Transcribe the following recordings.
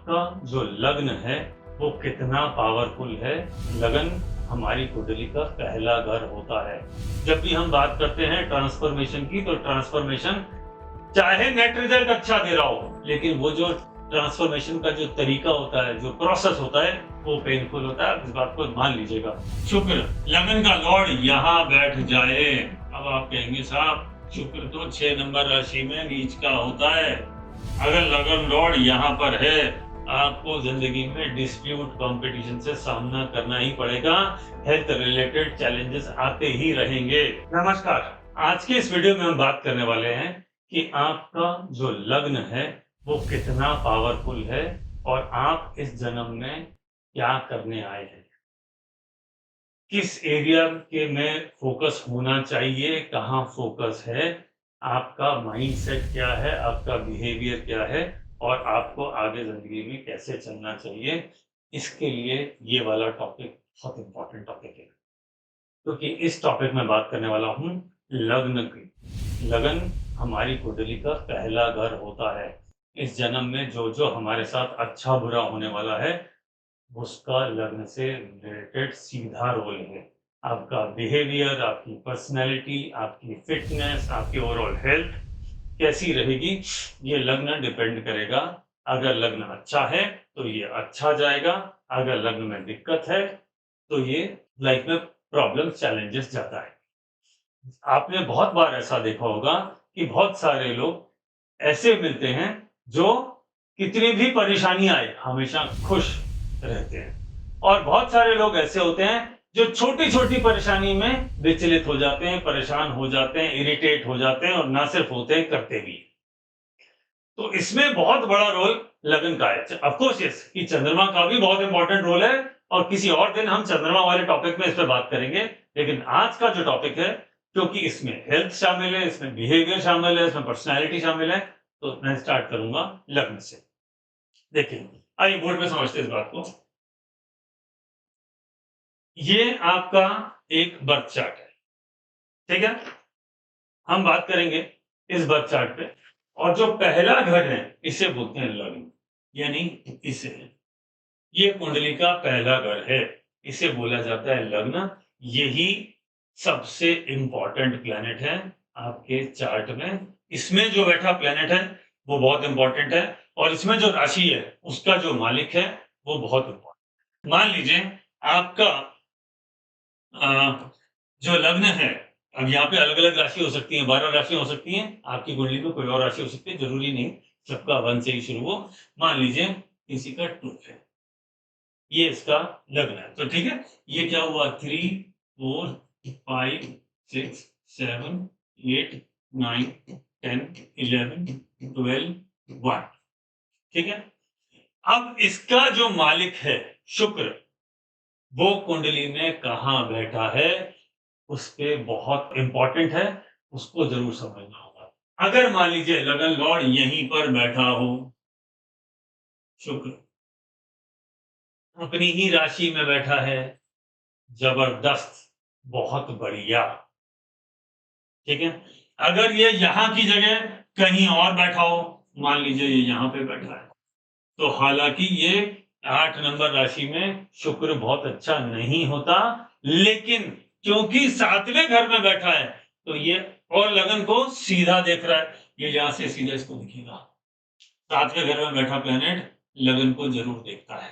आपका जो लग्न है वो कितना पावरफुल है। लगन हमारी कुंडली का पहला घर होता है। जब भी हम बात करते हैं ट्रांसफॉर्मेशन की, तो ट्रांसफॉर्मेशन चाहे नेट रिजल्ट अच्छा दे रहा हो, लेकिन वो जो ट्रांसफॉर्मेशन का जो तरीका होता है, जो प्रोसेस होता है, वो पेनफुल होता है। इस बात को मान लीजिएगा। शुक्र लगन का लॉर्ड यहाँ बैठ जाए। अब आप कहेंगे साहब शुक्र तो 6 नंबर राशि में नीच का होता है। अगर लगन लॉर्ड यहाँ पर है, आपको जिंदगी में डिस्प्यूट कंपटीशन से सामना करना ही पड़ेगा। हेल्थ रिलेटेड चैलेंजेस आते ही रहेंगे। नमस्कार, आज के इस वीडियो में हम बात करने वाले हैं कि आपका जो लग्न है वो कितना पावरफुल है और आप इस जन्म में क्या करने आए हैं, किस एरिया के में फोकस होना चाहिए, कहाँ फोकस है, आपका माइंडसेट क्या है, आपका बिहेवियर क्या है और आपको आगे जिंदगी में कैसे चलना चाहिए। इसके लिए ये वाला टॉपिक बहुत इंपॉर्टेंट टॉपिक है, क्योंकि इस टॉपिक में बात करने वाला हूँ लग्न की। लगन हमारी कुंडली का पहला घर होता है। इस जन्म में जो जो हमारे साथ अच्छा बुरा होने वाला है, उसका लग्न से रिलेटेड सीधा रोल है। आपका बिहेवियर, आपकी पर्सनैलिटी, आपकी फिटनेस, आपकी ओवरऑल हेल्थ कैसी रहेगी, ये लग्न डिपेंड करेगा। अगर लग्न अच्छा है तो ये अच्छा जाएगा, अगर लग्न में दिक्कत है तो ये लाइफ में प्रॉब्लम चैलेंजेस जाता है। आपने बहुत बार ऐसा देखा होगा कि बहुत सारे लोग ऐसे मिलते हैं जो कितनी भी परेशानी आए हमेशा खुश रहते हैं, और बहुत सारे लोग ऐसे होते हैं जो छोटी छोटी परेशानी में विचलित हो जाते हैं, परेशान हो जाते हैं, इरिटेट हो जाते हैं, और ना सिर्फ होते हैं, करते भी हैं। तो इसमें बहुत बड़ा रोल लगन का है। ऑफ कोर्स यस, कि चंद्रमा का भी बहुत इंपॉर्टेंट रोल है, और किसी और दिन हम चंद्रमा वाले टॉपिक में इस पर बात करेंगे। लेकिन आज का जो टॉपिक है, क्योंकि इसमें हेल्थ शामिल है, इसमें बिहेवियर शामिल है, इसमें पर्सनैलिटी शामिल है, तो मैं स्टार्ट करूंगा लग्न से। देखिए, आइए बोर्ड पे समझते हैं इस बात को। ये आपका एक बर्थ चार्ट है, ठीक है। हम बात करेंगे इस बर्थ चार्ट पे, और जो पहला घर है इसे बोलते हैं लग्न, यानी इसे, ये कुंडली का पहला घर है, इसे बोला जाता है लग्न। यही सबसे इंपॉर्टेंट प्लेनेट है आपके चार्ट में। इसमें जो बैठा प्लेनेट है वो बहुत इंपॉर्टेंट है, और इसमें जो राशि है उसका जो मालिक है वो बहुत इंपॉर्टेंट। मान लीजिए आपका जो लग्न है, अब यहाँ पे अलग अलग राशि हो सकती है, 12 राशि हो सकती हैं, आपकी कुंडली में कोई और राशि हो सकती है, जरूरी नहीं सबका 1 से ही शुरू हो। मान लीजिए किसी का 2 है, ये इसका लग्न है, तो ठीक है। ये क्या हुआ, 3 4 5 6 7 8 9 10 11 12 1, ठीक है। अब इसका जो मालिक है शुक्र, वो कुंडली में कहाँ बैठा है उस पे बहुत इंपॉर्टेंट है, उसको जरूर समझना होगा। अगर मान लीजिए लगन लॉर्ड यहीं पर बैठा हो, शुक्र अपनी ही राशि में बैठा है, जबरदस्त, बहुत बढ़िया, ठीक है। अगर ये यहां की जगह कहीं और बैठा हो, मान लीजिए ये यहां पे बैठा है, तो हालांकि ये 8 नंबर राशि में शुक्र बहुत अच्छा नहीं होता, लेकिन क्योंकि 7वें घर में बैठा है तो ये, और लगन को सीधा देख रहा है, ये यहां से सीधा इसको दिखेगा। 7वें घर में बैठा प्लेनेट लगन को जरूर देखता है,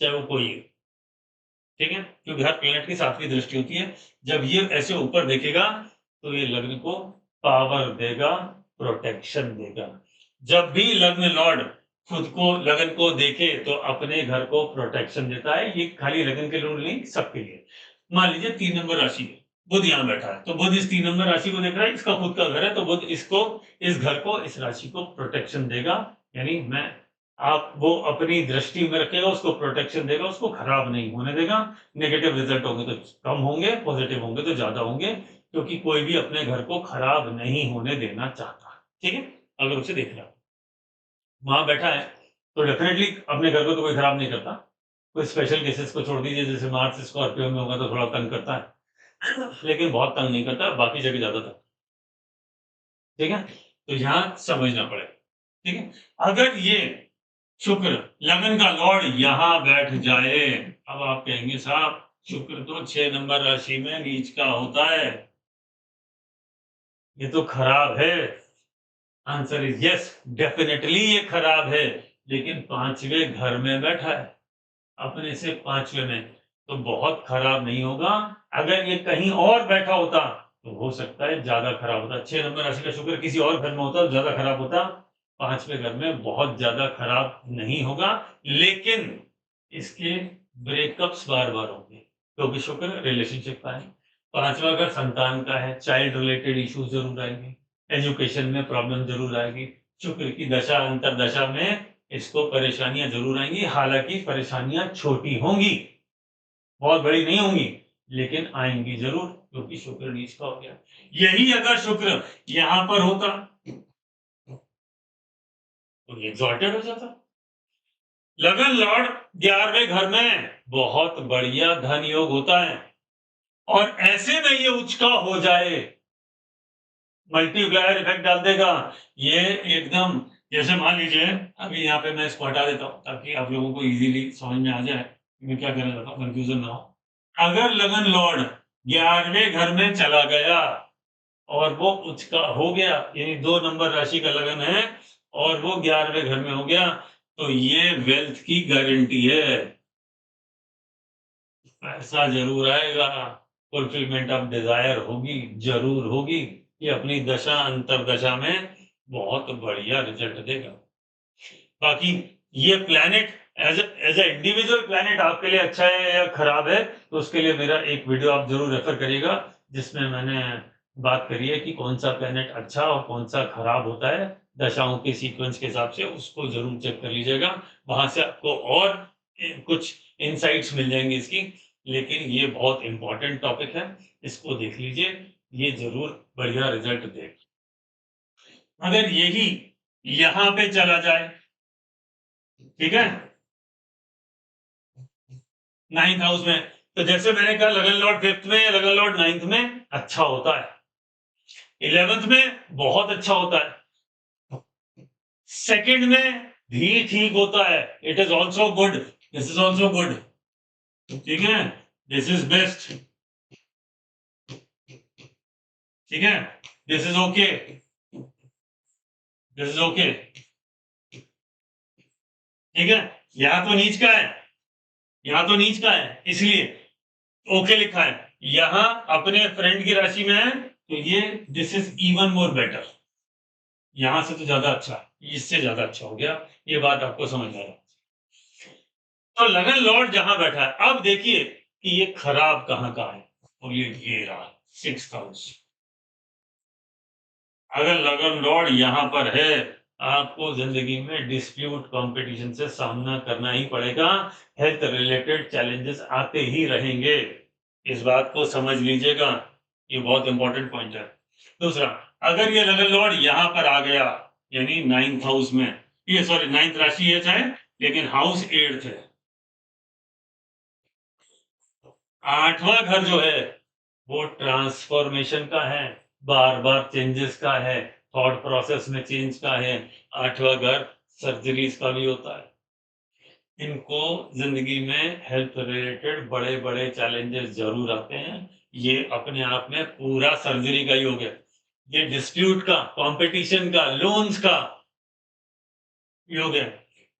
चाहे वो कोई हो, ठीक है, क्योंकि हर प्लेनेट की 7वीं दृष्टि होती है। जब ये ऐसे ऊपर देखेगा तो ये लग्न को पावर देगा, प्रोटेक्शन देगा। जब भी लग्न लॉर्ड खुद को, लगन को देखे तो अपने घर को प्रोटेक्शन देता है। ये खाली लगन के लोग नहीं, सबके लिए। मान लीजिए 3 नंबर राशि है, बुध यहाँ बैठा है, तो बुध इस 3 नंबर राशि को देख रहा है, इसका खुद का घर है, तो बुध इसको, इस घर को, इस राशि को प्रोटेक्शन देगा। यानी मैं, आप, वो अपनी दृष्टि में रखेगा, उसको प्रोटेक्शन देगा, उसको खराब नहीं होने देगा। नेगेटिव रिजल्ट होंगे तो कम होंगे, पॉजिटिव होंगे तो ज्यादा होंगे, क्योंकि कोई भी अपने घर को खराब नहीं होने देना चाहता, ठीक है। अगर उसे देख रहा वहां बैठा है तो डेफिनेटली अपने घर को तो कोई खराब नहीं करता। कोई स्पेशल केसेस को छोड़ दीजिए, जैसे मार्स स्कॉर्पियो में होगा तो थोड़ा तंग करता है लेकिन बहुत तंग नहीं करता, बाकी जगह ज्यादा तंग, ठीक है। तो यहाँ समझना पड़ेगा, ठीक है। अगर ये शुक्र लगन का लॉर्ड यहाँ बैठ जाए। अब आप कहेंगे साहब शुक्र तो 6 नंबर राशि में नीच का होता है, ये तो खराब है। आंसर इज यस, डेफिनेटली ये खराब है, लेकिन 5वें घर में बैठा है, अपने से 5वें में, तो बहुत खराब नहीं होगा। अगर ये कहीं और बैठा होता तो हो सकता है ज्यादा खराब होता। 6 नंबर राशि का शुक्र किसी और घर में होता तो ज्यादा खराब होता, 5वें घर में बहुत ज्यादा खराब नहीं होगा, लेकिन इसके ब्रेकअप्स बार बार होंगे, क्योंकि शुक्र रिलेशनशिप का है। 5वां घर संतान का है, चाइल्ड रिलेटेड इश्यूज जरूर आएंगे, एजुकेशन में प्रॉब्लम जरूर आएगी। शुक्र की दशा अंतरदशा में इसको परेशानियां जरूर आएंगी, हालांकि परेशानियां छोटी होंगी, बहुत बड़ी नहीं होंगी, लेकिन आएंगी जरूर, क्योंकि शुक्र नीच का हो गया। यही अगर शुक्र यहां पर होता तो एग्जॉल्टेड हो जाता। लगन लॉर्ड 11वें घर में बहुत बढ़िया धन योग होता है, और ऐसे में ये उच्च का हो जाए, मल्टीप्लायर इफेक्ट डाल देगा। ये एकदम, जैसे मान लीजिए अभी यहाँ पे मैं इसको हटा देता हूँ ताकि आप लोगों को इजीली समझ में आ जाए मैं क्या कहना चाहता हूँ, कंफ्यूजन ना हो। अगर लगन लॉर्ड 11वें घर में चला गया और वो उच्च का हो गया, यानी 2 नंबर राशि का लगन है और वो 11वें घर में हो गया, तो ये वेल्थ की गारंटी है, पैसा जरूर आएगा, फुलफिलमेंट ऑफ डिजायर होगी, जरूर होगी। ये अपनी दशा अंतरदशा में बहुत बढ़िया रिजल्ट देगा। बाकी ये planet as a individual planet आपके लिए अच्छा है या खराब है, तो उसके लिए मेरा एक वीडियो आप जरूर रेफर करिएगा, जिसमें मैंने बात करी है कि कौन सा प्लैनेट अच्छा और कौन सा खराब होता है दशाओं के सीक्वेंस के हिसाब से, उसको जरूर चेक कर लीजिएगा। वहां से आपको और कुछ इनसाइट्स मिल जाएंगे इसकी, लेकिन ये बहुत इंपॉर्टेंट टॉपिक है, इसको देख लीजिए, ये जरूर बढ़िया रिजल्ट दे। अगर यही यहां पे चला जाए, ठीक है, 9th हाउस में, तो जैसे मैंने कहा लगन लॉर्ड 5th में या लगन लॉर्ड 9th में अच्छा होता है, 11th में बहुत अच्छा होता है, सेकंड में भी ठीक होता है, it is also good, this is also good, ठीक है, दिस इज बेस्ट, ठीक है, this is okay, this is okay, ठीक है। यहां तो नीच का है, यहां तो नीच का है, इसलिए ओके लिखा है। यहां अपने फ्रेंड की राशि में है, तो ये this is even more better, यहां से तो ज्यादा अच्छा, इससे ज्यादा अच्छा हो गया, ये बात आपको समझ आ रहा है। तो लगन लॉर्ड जहां बैठा है, अब देखिए कि ये खराब कहां का है, और ये रहा 6th हाउस। अगर लगन लॉर्ड यहां पर है, आपको जिंदगी में डिस्प्यूट कंपटीशन से सामना करना ही पड़ेगा, हेल्थ रिलेटेड चैलेंजेस आते ही रहेंगे, इस बात को समझ लीजिएगा, ये बहुत इंपॉर्टेंट पॉइंट है। दूसरा, अगर ये लगन लॉर्ड यहां पर आ गया, यानी 9th हाउस में, ये सॉरी 9th राशि है चाहे, लेकिन हाउस 8th है, 8वां घर जो है वो ट्रांसफॉर्मेशन का है, बार बार चेंजेस का है, थॉट प्रोसेस में चेंज का है। 8वां घर सर्जरीज का भी होता है। इनको जिंदगी में हेल्थ रिलेटेड बड़े बड़े चैलेंजेस जरूर आते हैं, ये अपने आप में पूरा सर्जरी का योग है, ये डिस्प्यूट का, कंपटीशन का, लोन्स का योग है,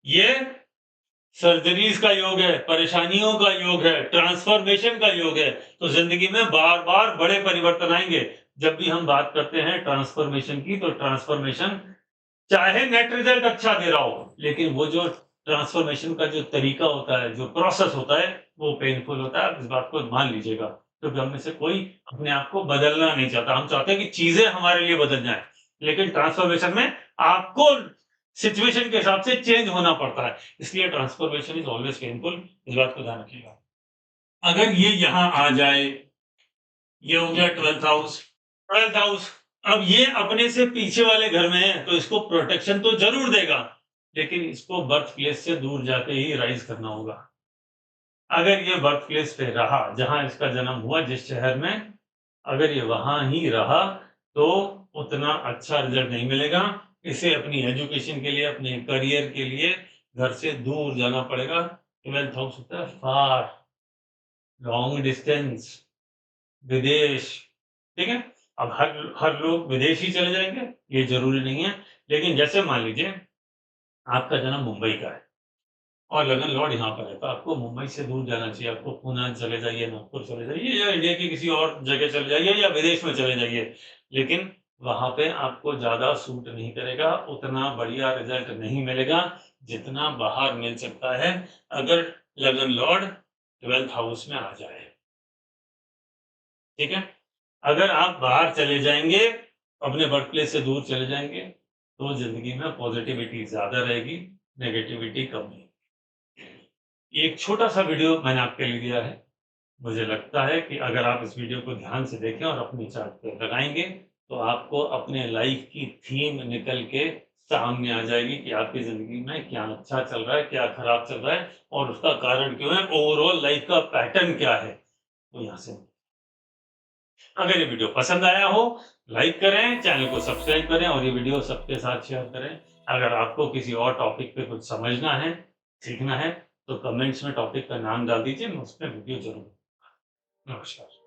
ये सर्जरीज का योग है, परेशानियों का योग है, ट्रांसफॉर्मेशन का योग है। तो जिंदगी में बार बार बड़े परिवर्तन आएंगे। जब भी हम बात करते हैं ट्रांसफॉर्मेशन की, तो ट्रांसफॉर्मेशन चाहे नेट रिजल्ट अच्छा दे रहा हो, लेकिन वो जो ट्रांसफॉर्मेशन का जो तरीका होता है, जो प्रोसेस होता है, वो पेनफुल होता है, आप इस बात को मान लीजिएगा। क्योंकि हम में से कोई अपने आप को बदलना नहीं चाहता, हम चाहते हैं कि चीजें हमारे लिए बदल जाए, लेकिन ट्रांसफॉर्मेशन में आपको सिचुएशन के हिसाब से चेंज होना पड़ता है, इसलिए ट्रांसफॉर्मेशन इज ऑलवेज पेनफुल, इस बात को ध्यान रखिएगा। अगर ये यहां आ जाए, ये हो गया 12th हाउस, 12th हाउस, अब ये अपने से पीछे वाले घर में है, तो इसको प्रोटेक्शन तो जरूर देगा, लेकिन इसको बर्थ प्लेस से दूर जाके ही राइज करना होगा। अगर ये बर्थ प्लेस पे रहा, जहां इसका जन्म हुआ, जिस शहर में, अगर ये वहां ही रहा, तो उतना अच्छा रिजल्ट नहीं मिलेगा। इसे अपनी एजुकेशन के लिए, अपने करियर के लिए घर से दूर जाना पड़ेगा। 12th हाउस होता है फार, लॉन्ग डिस्टेंस, विदेश। ठीक है? अब हर हर लोग विदेश ही चले जाएंगे ये जरूरी नहीं है, लेकिन जैसे मान लीजिए आपका जन्म मुंबई का है और लगन लॉर्ड यहाँ पर है, तो आपको मुंबई से दूर जाना चाहिए। आपको पुणे चले जाइए, नागपुर चले जाइए, या इंडिया की किसी और जगह चले जाइए, या विदेश में चले जाइए, लेकिन वहां पे आपको ज्यादा सूट नहीं करेगा, उतना बढ़िया रिजल्ट नहीं मिलेगा जितना बाहर मिल सकता है अगर लगन लॉर्ड 12th हाउस में आ जाए। ठीक है? अगर आप बाहर चले जाएंगे, अपने वर्क प्लेस से दूर चले जाएंगे, तो जिंदगी में पॉजिटिविटी ज्यादा रहेगी, नेगेटिविटी कम रहेगी। एक छोटा सा वीडियो मैंने आपके लिए दिया है। मुझे लगता है कि अगर आप इस वीडियो को ध्यान से देखें और अपनी चार्ट पे लगाएंगे, तो आपको अपने लाइफ की थीम निकल के सामने आ जाएगी कि आपकी जिंदगी में क्या अच्छा चल रहा है, क्या खराब चल रहा है, और उसका कारण क्यों है, ओवरऑल लाइफ का पैटर्न क्या है। तो यहाँ से अगर ये वीडियो पसंद आया हो, लाइक करें, चैनल को सब्सक्राइब करें और ये वीडियो सबके साथ शेयर करें। अगर आपको किसी और टॉपिक पे कुछ समझना है, सीखना है, तो कमेंट्स में टॉपिक का नाम डाल दीजिए, मैं उस पर वीडियो जरूर। नमस्कार।